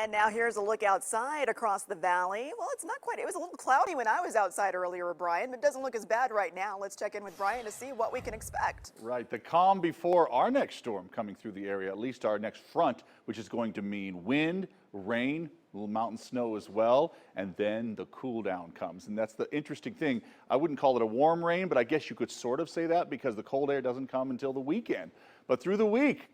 And now here's a look outside across the valley. Well, it's not quite, it was a little cloudy when I was outside earlier, Brian, but it doesn't look as bad right now. Let's check in with Brian to see what we can expect. Right, the calm before our next storm coming through the area, at least our next front, which is going to mean wind, rain, a little mountain snow as well, and then the cool down comes. And that's the interesting thing. I wouldn't call it a warm rain, but I guess you could sort of say that because the cold air doesn't come until the weekend. But through the week,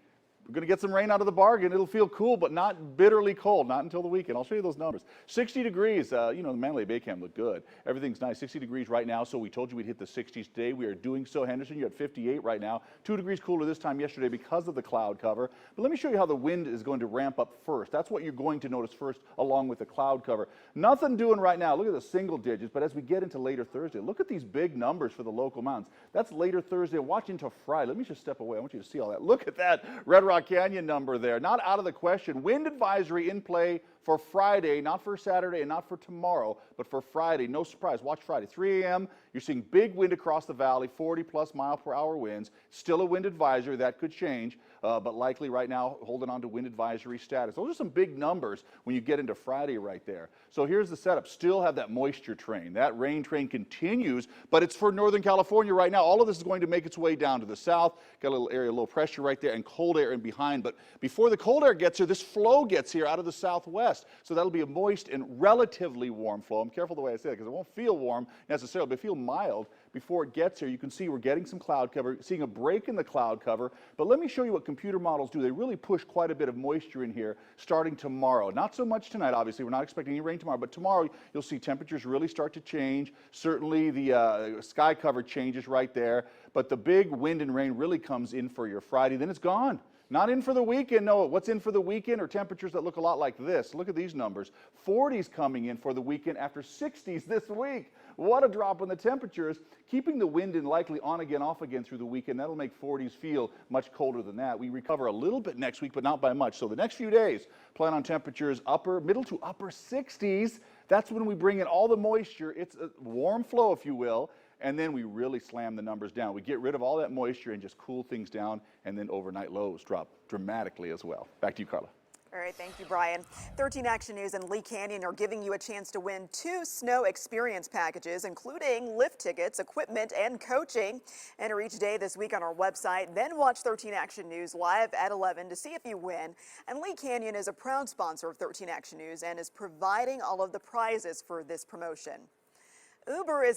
we're going to get some rain out of the bargain. It'll feel cool, but not bitterly cold, not until the weekend. I'll show you those numbers. 60 degrees, the Mandalay Bay Cam look good. Everything's nice. 60 degrees right now, so we told you we'd hit the 60s today. We are doing so. Henderson, you're at 58 right now. 2 degrees cooler this time yesterday because of the cloud cover. But let me show you how the wind is going to ramp up first. That's what you're going to notice first, along with the cloud cover. Nothing doing right now. Look at the single digits, but as we get into later Thursday, look at these big numbers for the local mountains. That's later Thursday. Watch into Friday. Let me just step away. I want you to see all that. Look at that Red Rock Canyon number there. Not out of the question. Wind advisory in play for Friday, not for Saturday and not for tomorrow, but for Friday. No surprise. Watch Friday. 3 a.m. You're seeing big wind across the valley, 40+ mile-per-hour winds. Still a wind advisory. That could change, but likely right now holding on to wind advisory status. Those are some big numbers when you get into Friday right there. So here's the setup. Still have that moisture train. That rain train continues, but it's for Northern California right now. All of this is going to make its way down to the south. Got a little area of low pressure right there and cold air in behind. But before the cold air gets here, this flow gets here out of the southwest. So that'll be a moist and relatively warm flow. I'm careful the way I say it because it won't feel warm necessarily, but feel mild before it gets here. You can see we're getting some cloud cover, seeing a break in the cloud cover. But let me show you what computer models do. They really push quite a bit of moisture in here starting tomorrow. Not so much tonight, obviously. We're not expecting any rain tomorrow, but tomorrow you'll see temperatures really start to change. Certainly the sky cover changes right there, but the big wind and rain really comes in for your Friday. Then it's gone. Not in for the weekend, no. What's in for the weekend are temperatures that look a lot like this. Look at these numbers. 40s coming in for the weekend after 60s this week. What a drop in the temperatures. Keeping the wind in likely on again, off again through the weekend. That'll make 40s feel much colder than that. We recover a little bit next week, but not by much. So the next few days, plan on temperatures middle to upper 60s. That's when we bring in all the moisture. It's a warm flow, if you will. And then we really slam the numbers down. We get rid of all that moisture and just cool things down, and then overnight lows drop dramatically as well. Back to you, Carla. All right, thank you, Brian. 13 Action News and Lee Canyon are giving you a chance to win 2 snow experience packages, including lift tickets, equipment, and coaching. Enter each day this week on our website, then watch 13 Action News live at 11 to see if you win. And Lee Canyon is a proud sponsor of 13 Action News and is providing all of the prizes for this promotion. Uber is